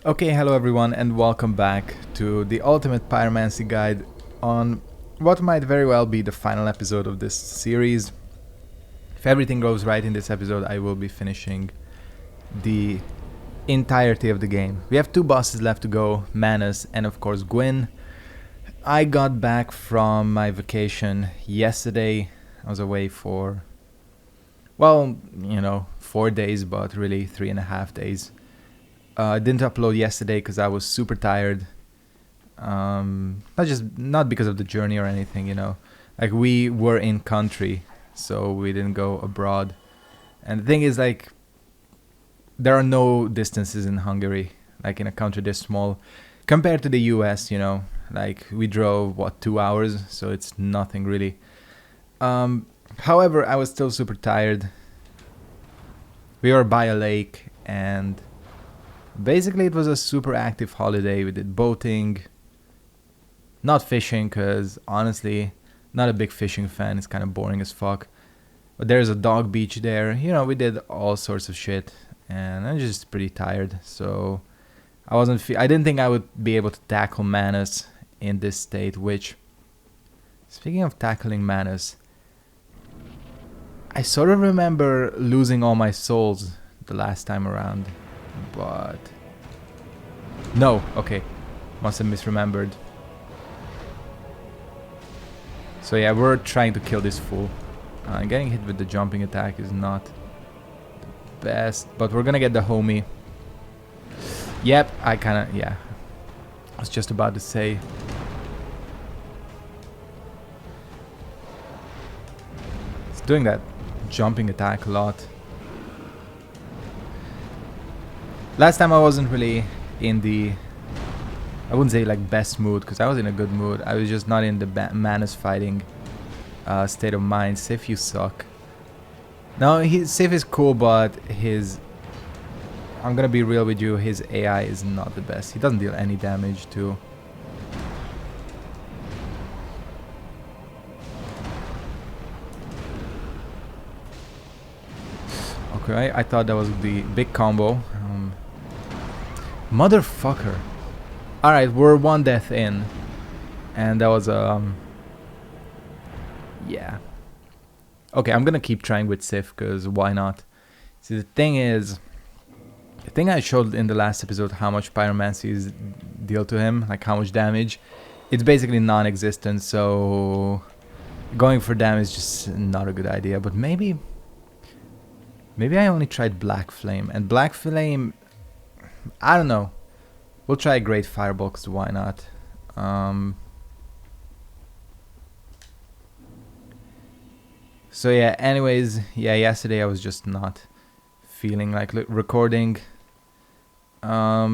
Okay, hello everyone and welcome back to the ultimate pyromancy guide on what might very well be the final episode of this series. If everything goes right in this episode, I will be finishing the entirety of the game. We have two bosses left to go, Manus and of course Gwen. I got back from my vacation yesterday. I was away for, 4 days, but really 3.5 days. I didn't upload yesterday because I was super tired. Not because of the journey or anything, Like we were in country, so we didn't go abroad. And the thing is, like, there are no distances in Hungary, like in a country this small, compared to the US. Like we drove 2 hours, so it's nothing really. However, I was still super tired. We were by a lake and basically it was a super active holiday. We did boating, not fishing, because honestly, not a big fishing fan. It's kind of boring as fuck. But there's a dog beach there. We did all sorts of shit, and I'm just pretty tired. So I didn't think I would be able to tackle Manus in this state. Which, speaking of tackling Manus, I sort of remember losing all my souls the last time around. But no, okay, must have misremembered. So yeah, we're trying to kill this fool. Getting hit with the jumping attack is not the best, but we're gonna get the homie. Yep, I was just about to say. It's doing that jumping attack a lot. Last time I wasn't really in the, I wouldn't say like best mood, because I was in a good mood. I was just not in the Manus fighting state of mind. Sif, you suck. No, Sif is cool, but I'm gonna be real with you, his AI is not the best. He doesn't deal any damage too. Okay, I thought that was the big combo. Motherfucker. Alright, we're one death in. And that was yeah. Okay, I'm gonna keep trying with Sif, because why not? See, the thing I showed in the last episode how much pyromancies deal to him, like how much damage. It's basically non-existent, so going for damage is just not a good idea. But maybe I only tried Black Flame, and Black Flame, I don't know. We'll try Great Fireball, because why not? So yeah, anyways, yeah, yesterday I was just not feeling like recording. I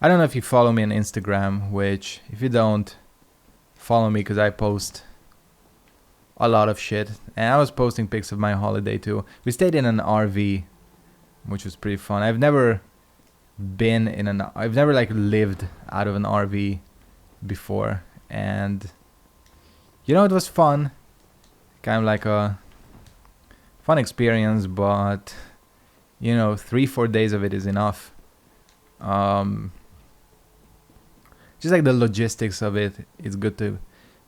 don't know if you follow me on Instagram, which, if you don't, follow me, because I post a lot of shit. And I was posting pics of my holiday too. We stayed in an RV, which was pretty fun. I've never like lived out of an RV before, and it was fun, kind of like a fun experience, but 3-4 days of it is enough. Just like the logistics of it, it's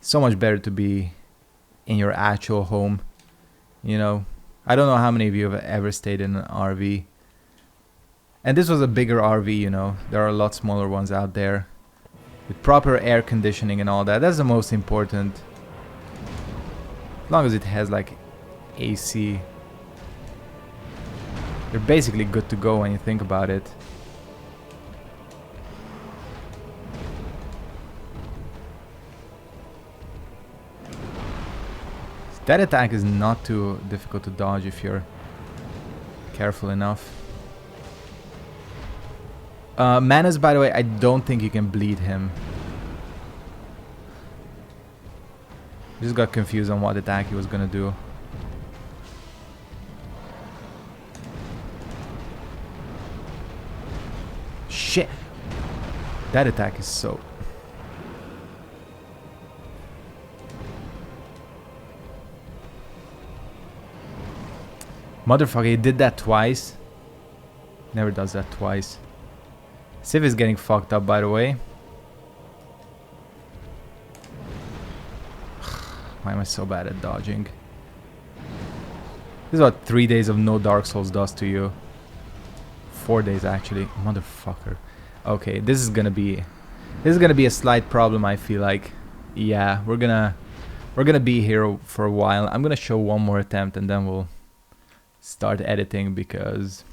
so much better to be in your actual home. I don't know how many of you have ever stayed in an RV. And this was a bigger RV, There are a lot smaller ones out there with proper air conditioning and all that. That's the most important. As long as it has like AC, you're basically good to go when you think about it. That attack is not too difficult to dodge if you're careful enough. Manus, by the way, I don't think you can bleed him. Just got confused on what attack he was gonna do. Shit! That attack is so... Motherfucker, he did that twice. Never does that twice. Civ is getting fucked up, by the way. Why am I so bad at dodging? This is what 3 days of no Dark Souls does to you. 4 days actually. Motherfucker. Okay, this is gonna be a slight problem, I feel like. Yeah, we're gonna be here for a while. I'm gonna show one more attempt and then we'll start editing because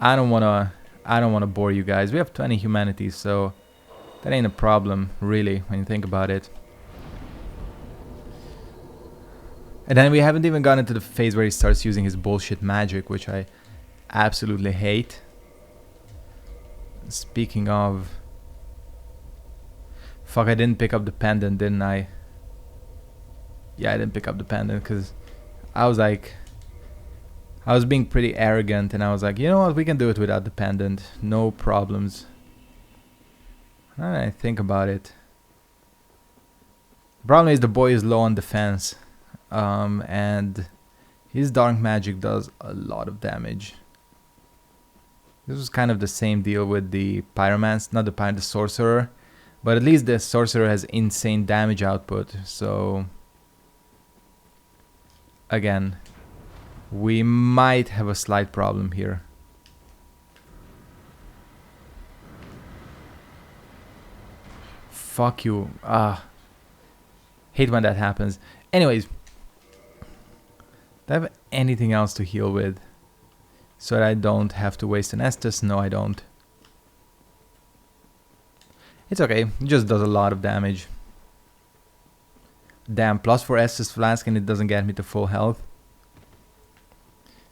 I don't wanna bore you guys. We have 20 humanity, so that ain't a problem really when you think about it. And then we haven't even gotten to the phase where he starts using his bullshit magic, which I absolutely hate. Speaking of... Fuck, I didn't pick up the pendant, didn't I? Yeah, I didn't pick up the pendant because I was like... I was being pretty arrogant and I was like, you know what, we can do it without the pendant. No problems. Now that I think about it. The problem is the boy is low on defense. And his dark magic does a lot of damage. This was kind of the same deal with the Pyromancer, not the sorcerer, but at least the sorcerer has insane damage output. So again, we might have a slight problem here. Fuck you. Hate when that happens. Anyways. Do I have anything else to heal with? So that I don't have to waste an Estus? No, I don't. It's okay. It just does a lot of damage. Damn, plus 4 Estus flask and it doesn't get me to full health.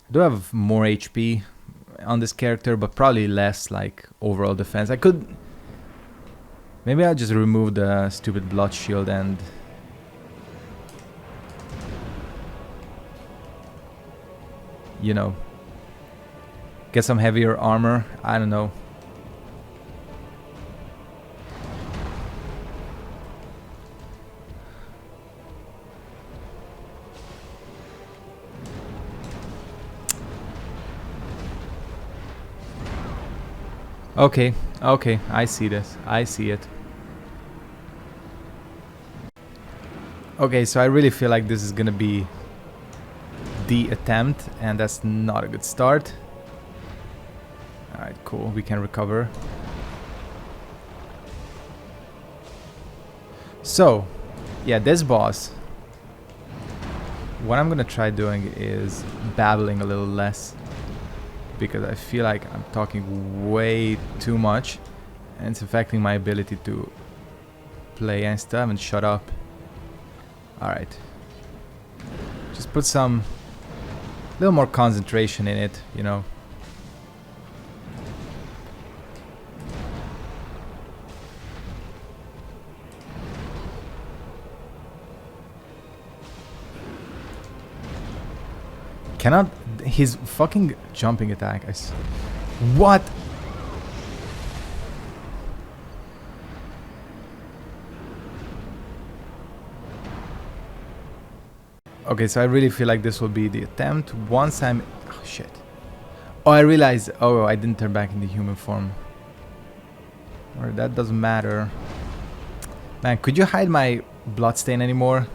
I do have more HP on this character, but probably less like overall defense. I could... Maybe I'll just remove the stupid blood shield and... You know, get some heavier armor. I don't know. Okay, okay, I see this. I see it. Okay, so I really feel like this is gonna be the attempt, and that's not a good start. Alright, cool, we can recover. So, yeah, this boss, what I'm gonna try doing is babbling a little less, because I feel like I'm talking way too much and it's affecting my ability to play and stuff. And shut up. Alright, just put some little more concentration in it, you know. Cannot... His fucking jumping attack. What? Okay, so I really feel like this will be the attempt once I'm... Oh, shit. Oh, I realized... Oh, I didn't turn back into human form. Or that doesn't matter. Man, could you hide my bloodstain anymore?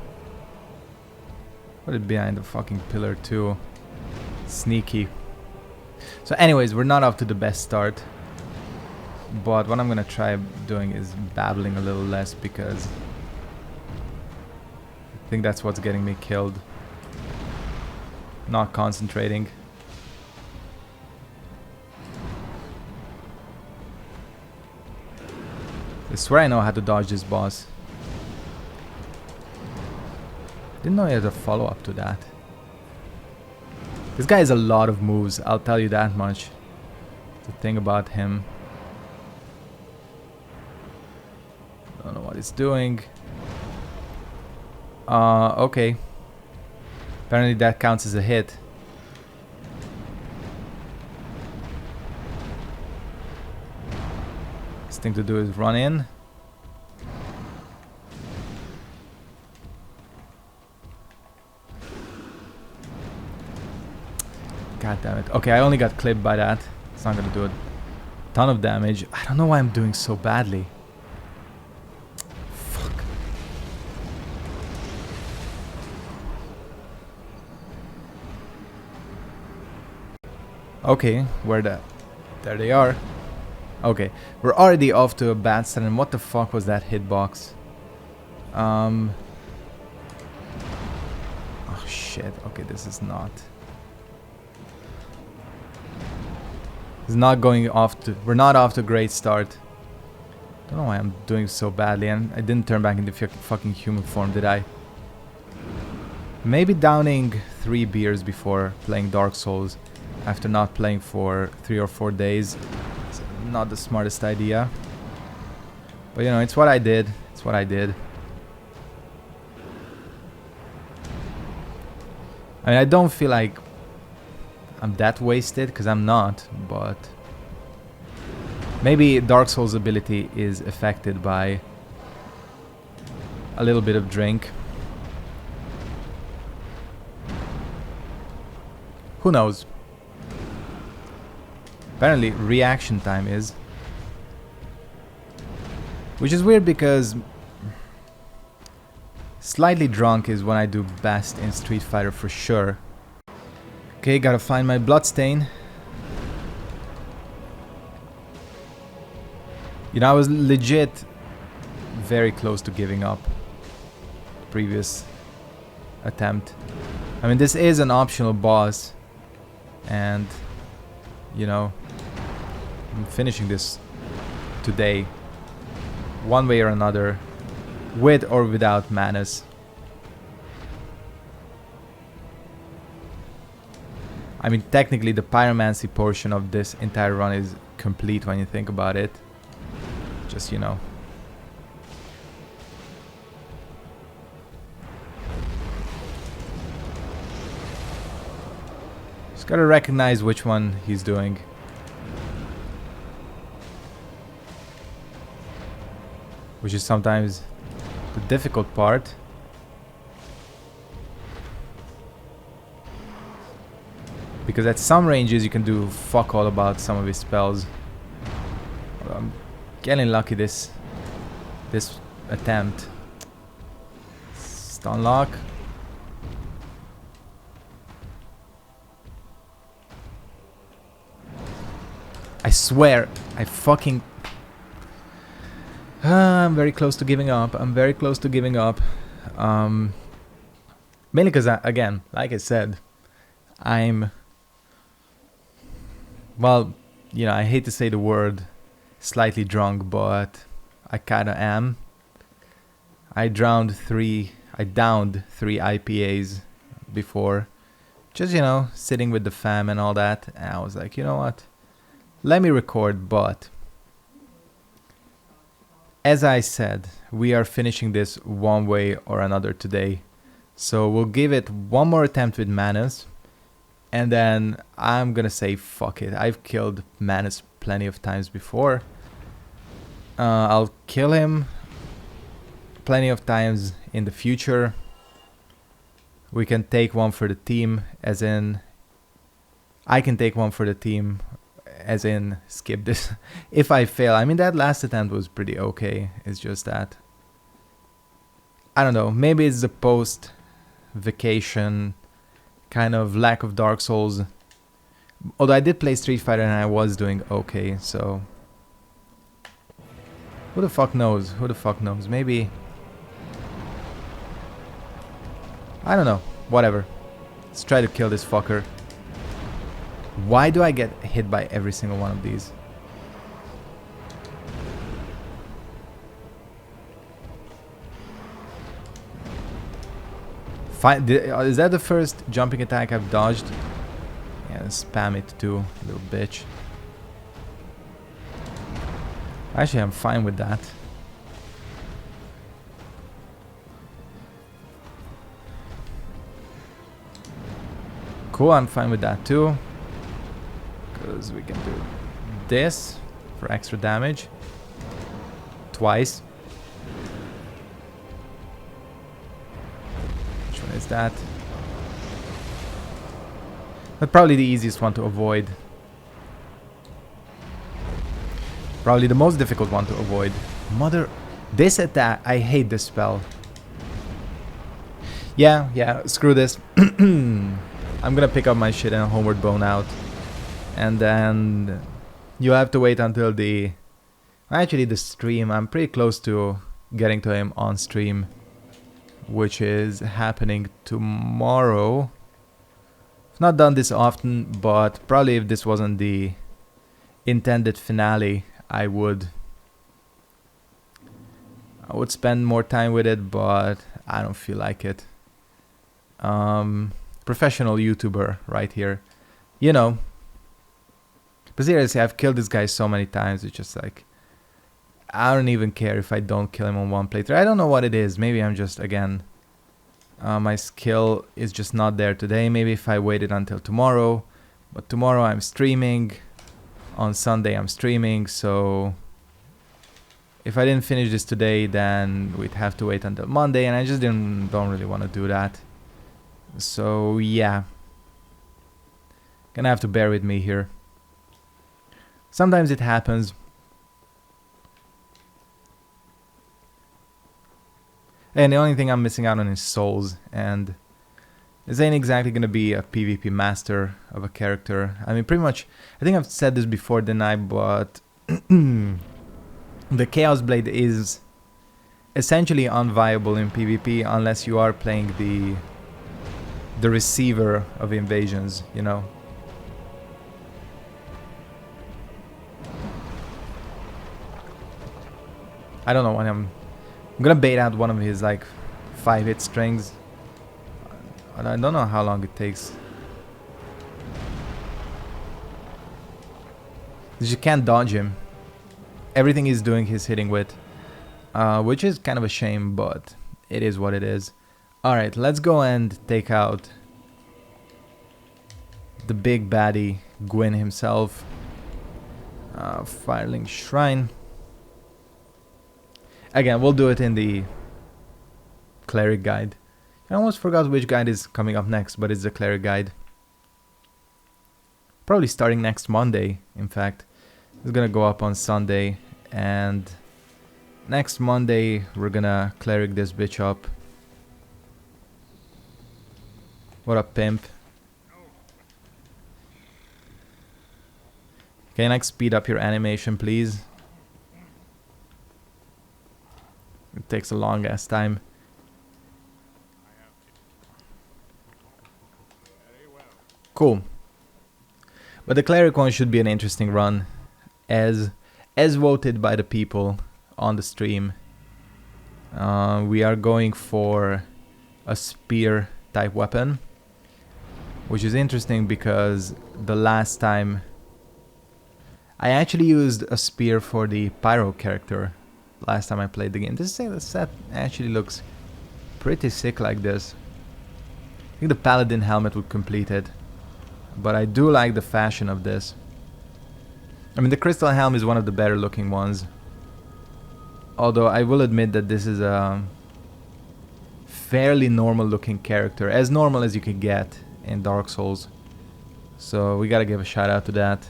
Put it behind the fucking pillar too. Sneaky. So anyways, we're not off to the best start. But what I'm gonna try doing is babbling a little less, because I think that's what's getting me killed. Not concentrating. I swear I know how to dodge this boss. Didn't know he had a follow-up to that. This guy has a lot of moves, I'll tell you that much. The thing about him. Don't know what he's doing. Okay. Apparently that counts as a hit. This thing to do is run in. God damn it. Okay, I only got clipped by that. It's not gonna do it. Ton of damage. I don't know why I'm doing so badly. Fuck. Okay, there they are. Okay, we're already off to a bad start, and what the fuck was that hitbox? Oh shit, okay, this is not... It's not going off to... We're not off to a great start. Don't know why I'm doing so badly, and I didn't turn back into fucking human form, did I? Maybe downing 3 beers before playing Dark Souls after not playing for 3 or 4 days. It's not the smartest idea. But you know, it's what I did. It's what I did. I mean, I don't feel like I'm that wasted, because I'm not, but maybe Dark Souls ability is affected by a little bit of drink. Who knows? Apparently reaction time is. Which is weird because slightly drunk is when I do best in Street Fighter for sure. Okay, gotta find my bloodstain. You know, I was legit very close to giving up the previous attempt. I mean, this is an optional boss, and you know, I'm finishing this today, one way or another, with or without Manus. I mean, technically the Pyromancer portion of this entire run is complete when you think about it. Just, you know. Just gotta recognize which one he's doing. Which is sometimes the difficult part. Because at some ranges you can do fuck all about some of his spells. I'm getting lucky this attempt. Stun lock. I swear, I fucking... I'm very close to giving up. I'm very close to giving up. Mainly because, again, like I said, I'm... Well, you know, I hate to say the word slightly drunk, but I kinda am. I downed 3 IPAs before. Just, you know, sitting with the fam and all that. And I was like, you know what? Let me record, but... As I said, we are finishing this one way or another today. So we'll give it one more attempt with Manus. And then I'm gonna say fuck it. I've killed Manus plenty of times before. I'll kill him plenty of times in the future. We can take one for the team, as in... I can take one for the team, as in skip this if I fail. I mean, that last attempt was pretty okay. It's just that... I don't know. Maybe it's the post-vacation... kind of lack of Dark Souls. Although I did play Street Fighter and I was doing okay, so... Who the fuck knows? Who the fuck knows? Maybe... I don't know. Whatever. Let's try to kill this fucker. Why do I get hit by every single one of these? Is that the first jumping attack I've dodged? Yeah, spam it too, little bitch. Actually, I'm fine with that. Cool, I'm fine with that too. Because we can do this for extra damage. Twice. Is that? But probably the easiest one to avoid. Probably the most difficult one to avoid. Mother... This attack... I hate this spell. Yeah, screw this. I'm gonna pick up my shit and homeward bone out. And then... You have to wait until the... Actually, the stream. I'm pretty close to getting to him on stream. Which is happening tomorrow. I've not done this often, but probably if this wasn't the intended finale, I would spend more time with it, but I don't feel like it. Professional YouTuber right here, you know. But seriously, I've killed this guy so many times. It's just like, I don't even care if I don't kill him on one playthrough. I don't know what it is. Maybe I'm just, again, my skill is just not there today. Maybe if I waited until tomorrow. But tomorrow I'm streaming. On Sunday I'm streaming. So if I didn't finish this today, then we'd have to wait until Monday. And I just don't really want to do that. So yeah. Gonna have to bear with me here. Sometimes it happens. And the only thing I'm missing out on is souls, and this ain't exactly gonna be a PvP master of a character. I mean, pretty much, I think I've said this before, didn't I? But the Chaos Blade is essentially unviable in PvP unless you are playing the receiver of invasions, you know. I don't know when I'm gonna bait out one of his like 5-hit strings. I don't know how long it takes. You can't dodge him. Everything he's doing he's hitting with. Which is kind of a shame, but it is what it is. Alright, let's go and take out the big baddie, Gwen himself. Firelink Shrine. Again, we'll do it in the Cleric Guide. I almost forgot which guide is coming up next, but it's the Cleric Guide. Probably starting next Monday, in fact. It's gonna go up on Sunday, and next Monday we're gonna Cleric this bitch up. What a pimp. Can you like speed up your animation, please? It takes a long ass time. Cool. But the Cleric one should be an interesting run, as voted by the people on the stream. We are going for a spear type weapon, which is interesting because the last time I actually used a spear for the Pyro character. Last time I played the game. This set actually looks pretty sick like this. I think the Paladin helmet would complete it. But I do like the fashion of this. I mean, the Crystal Helm is one of the better looking ones. Although I will admit that this is a fairly normal looking character. As normal as you could get in Dark Souls. So we gotta give a shout out to that.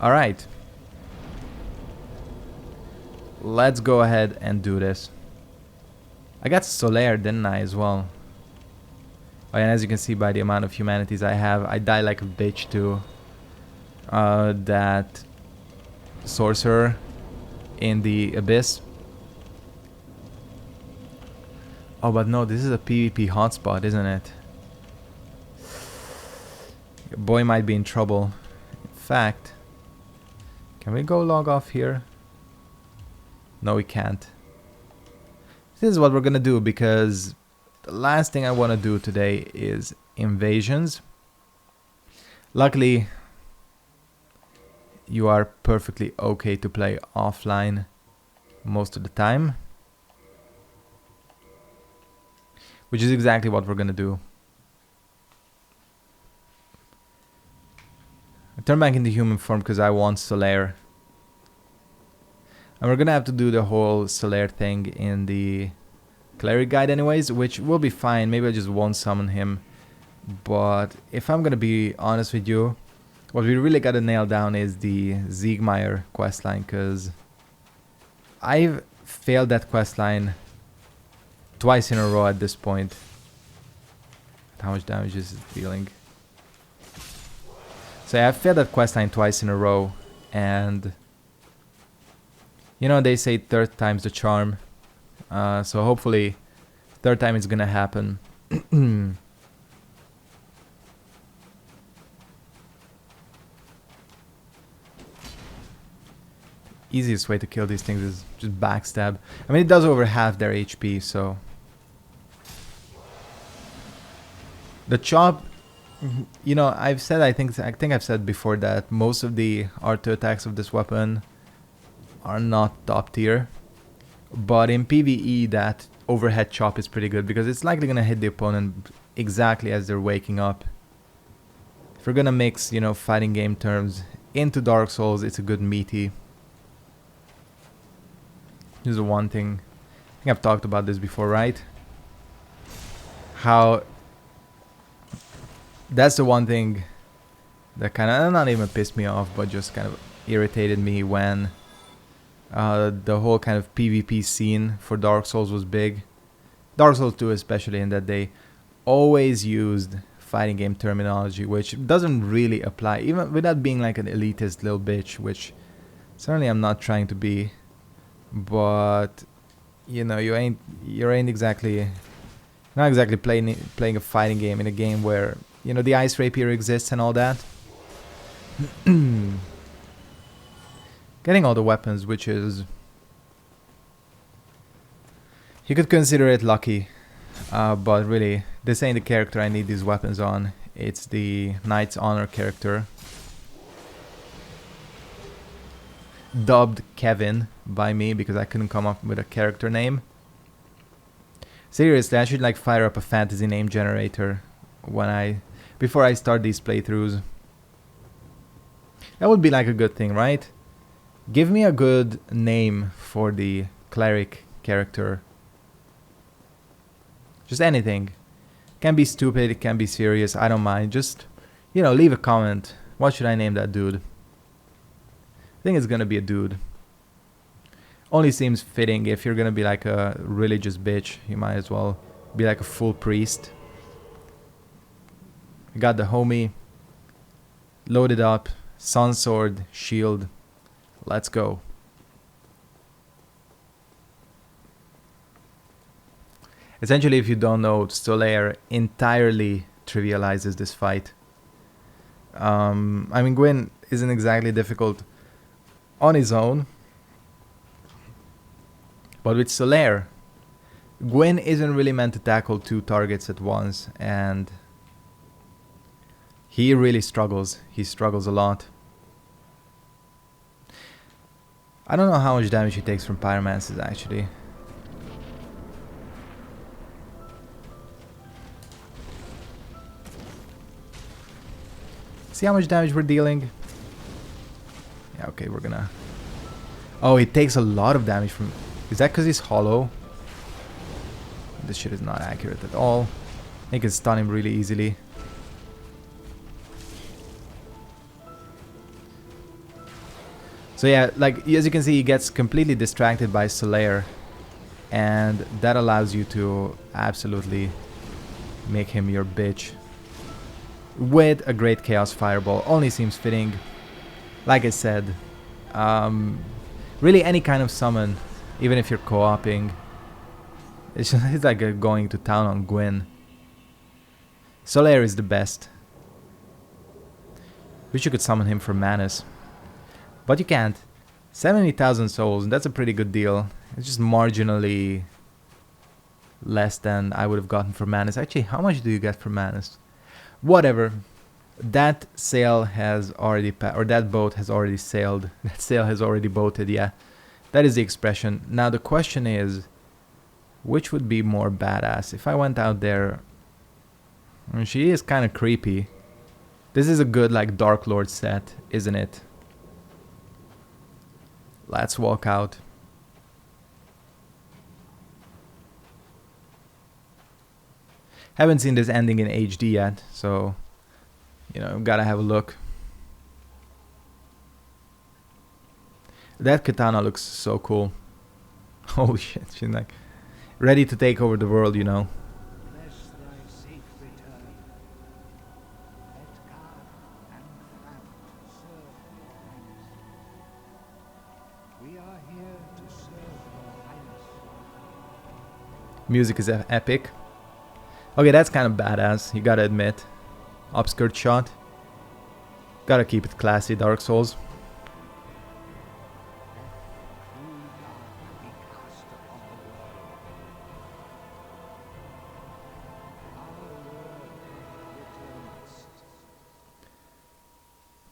Alright. Let's go ahead and do this. I got Solaire, didn't I, as well? Oh, and as you can see by the amount of humanities I have, I die like a bitch to that sorcerer in the Abyss. Oh, but no, this is a PvP hotspot, isn't it? Your boy might be in trouble. In fact, can we go log off here? No, we can't. This is what we're gonna do, because the last thing I want to do today is invasions. Luckily, you are perfectly okay to play offline most of the time. Which is exactly what we're gonna do. I turn back into human form because I want Solaire. And we're gonna have to do the whole Solaire thing in the Cleric Guide anyways, which will be fine. Maybe I just won't summon him. But if I'm gonna be honest with you, What we really gotta nail down is the Siegmeyer questline, because I've failed that questline twice in a row at this point. How much damage is it dealing? So yeah, I've failed that questline twice in a row, and you know, they say third time's the charm. So hopefully third time is gonna happen. Easiest way to kill these things is just backstab. I mean, it does over half their HP, so the chop, you know, I've said, I think I've said before that most of the R2 attacks of this weapon are not top tier, but in PvE that overhead chop is pretty good because it's likely gonna hit the opponent exactly as they're waking up. If we're gonna mix, you know, fighting game terms into Dark Souls, it's a good meaty. This is the one thing, I think I've talked about this before, right? How that's the one thing that kind of, not even pissed me off, but just kind of irritated me when the whole kind of PvP scene for Dark Souls was big. Dark Souls 2 especially, in that they always used fighting game terminology, which doesn't really apply, even without being like an elitist little bitch, which certainly I'm not trying to be. But you know, you ain't exactly playing a fighting game in a game where, you know, the ice rapier exists and all that. Getting all the weapons, which is, you could consider it lucky, but really this ain't the character I need these weapons on. It's the Knight's Honor character, dubbed Kevin by me because I couldn't come up with a character name. Seriously, I should like fire up a fantasy name generator before I start these playthroughs. That would be like a good thing, right? Give me a good name for the cleric character. Just anything. Can be stupid, it can be serious, I don't mind. Just, you know, leave a comment. What should I name that dude? I think it's gonna be a dude. Only seems fitting if you're gonna be like a religious bitch. You might as well be like a full priest. We got the homie loaded up, sun sword, shield. Let's go. Essentially, if you don't know, Solaire entirely trivializes this fight. I mean, Gwen isn't exactly difficult on his own, but with Solaire, Gwen isn't really meant to tackle two targets at once, and he really struggles. He struggles a lot. I don't know how much damage he takes from Pyromancers actually. See how much damage we're dealing? Yeah, okay, we're gonna... Oh, he takes a lot of damage from... Is that because he's hollow? This shit is not accurate at all. I can stun him really easily. So yeah, like, as you can see, he gets completely distracted by Solaire. And that allows you to absolutely make him your bitch. With a great Chaos Fireball. Only seems fitting. Like I said, really any kind of summon, even if you're co-oping, it's like going to town on Gwen. Solaire is the best. Wish you could summon him for Manus. But you can't. 70,000 souls, that's a pretty good deal. It's just marginally less than I would have gotten for Manus. Actually, how much do you get for Manus? Whatever. That sail has already or that boat has already sailed. That sail has already boated, yeah. That is the expression. Now the question is, which would be more badass? If I went out there... I mean, she is kind of creepy. This is a good, like, Dark Lord set, isn't it? Let's walk out. Haven't seen this ending in HD yet, so... You know, gotta have a look. That katana looks so cool. Holy shit, she's like ready to take over the world, you know. Bless thy safe return. Let God and Fam serve your highness. We are here to serve your highness. Music is epic. Okay, that's kind of badass, you gotta admit. Upskirt shot. Gotta keep it classy, Dark Souls. True God be cast upon the world. Our word returns.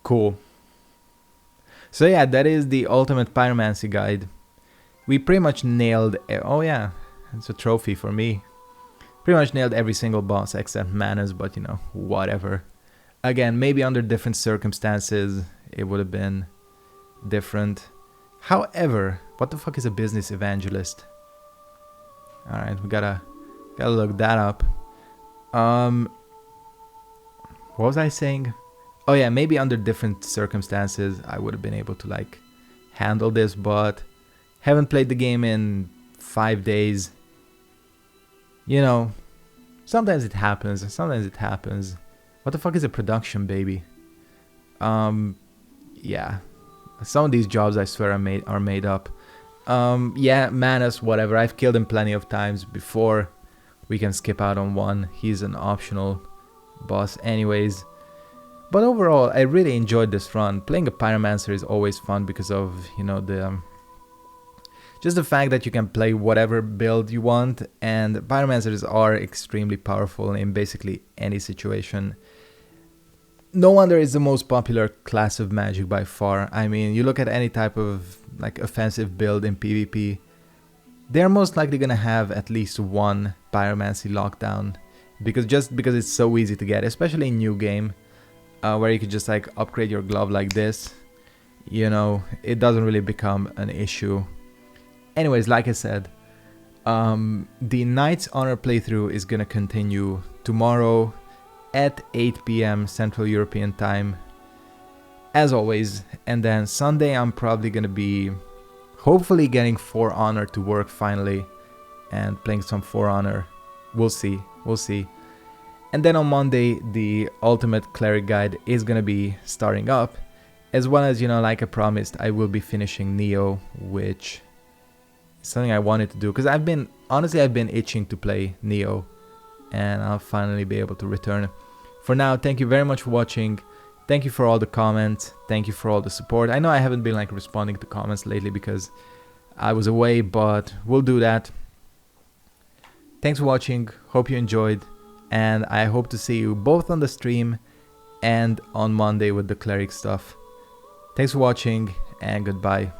Cool. So yeah, that is the ultimate pyromancy guide. We pretty much nailed... oh yeah, it's a trophy for me. Pretty much nailed every single boss except Manus, but you know, whatever. Again, maybe under different circumstances it would have been different. However, what the fuck is a business evangelist? Alright, we gotta look that up. What was I saying? Oh yeah, maybe under different circumstances I would have been able to like handle this, but haven't played the game in 5 days. You know, sometimes it happens, sometimes it happens. What the fuck is a production baby? Yeah. Some of these jobs I swear are made up. Yeah, Manus, whatever. I've killed him plenty of times before. We can skip out on one. He's an optional boss anyways. But overall, I really enjoyed this run. Playing a Pyromancer is always fun because of, you know, the... just the fact that you can play whatever build you want, and Pyromancers are extremely powerful in basically any situation. No wonder it's the most popular class of magic by far. I mean, you look at any type of like offensive build in PvP, they're most likely gonna have at least one Pyromancy lockdown, because it's so easy to get, especially in new game, where you could just like upgrade your glove like this. You know, it doesn't really become an issue. Anyways, like I said, the Knight's Honor playthrough is gonna continue tomorrow at 8 PM Central European time, as always. And then Sunday I'm probably gonna be hopefully getting For Honor to work finally and playing some For Honor. We'll see. And then on Monday the Ultimate Cleric Guide is gonna be starting up, as well as, you know, like I promised, I will be finishing Neo, which is something I wanted to do because I've been itching to play Neo, and I'll finally be able to return. For now, thank you very much for watching. Thank you for all the comments. Thank you for all the support. I know I haven't been like responding to comments lately because I was away, but we'll do that. Thanks for watching. Hope you enjoyed, and I hope to see you both on the stream and on Monday with the cleric stuff. Thanks for watching, and goodbye.